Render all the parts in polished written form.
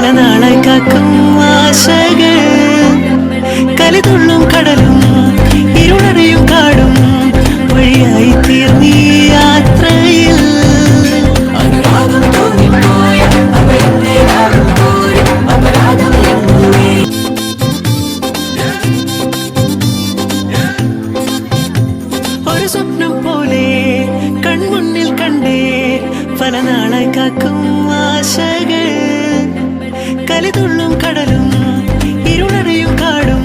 പല നാളായി കാക്കും ആശകൾ കലിതുള്ളും കടലും ഇരുളറിയും കാടും വഴിയായി തീർന്നീ യാത്രയിൽ അനുരാഗം തോന്നിപ്പോയ അപരാധം ഒരു സ്വപ്നം പോലെ കൺമുന്നിൽ കണ്ടേ പല നാളായി കാക്കും ആശകൾ കലിതുള്ളും കടലും ഇരുളറിയും കാടും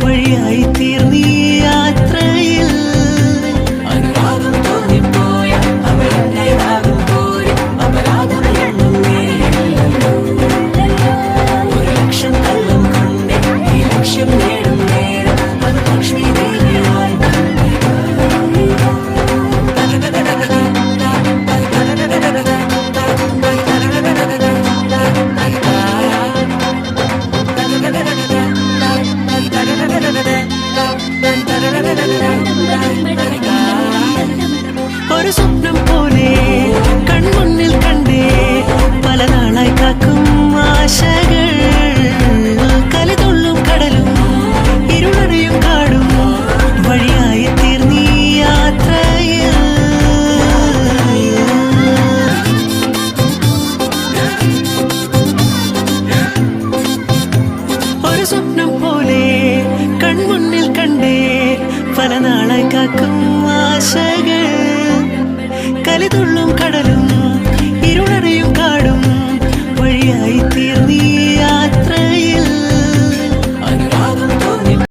വഴിയായി തീർന്നീ യാത്രയിൽ അനുരാഗം തോന്നിപ്പോയ അപരാധം ഒരു ലക്ഷം കള്ളം കൊണ്ട് ഈ ലക്ഷ്യം നേടും നേരം അത് ലക്ഷ്മി ദേവിയായി ഒരു സ്വപ്നം പോലെ കൺമുന്നിൽ കണ്ടേ പല നാളായി കാക്കും ആശകൾ കലിതുള്ളും കടലും ഇരുളറിയും കാടും വഴിയായി തീർന്നീ യാത്രയിൽ ഒരു സ്വപ്നം പോലെ കൺമുന്നിൽ കണ്ടേ പല നാളായി കാക്കും ആശകൾ കലിതുള്ളും കടലും ഇരുളറിയും കാടും വഴിയായി തീർന്നു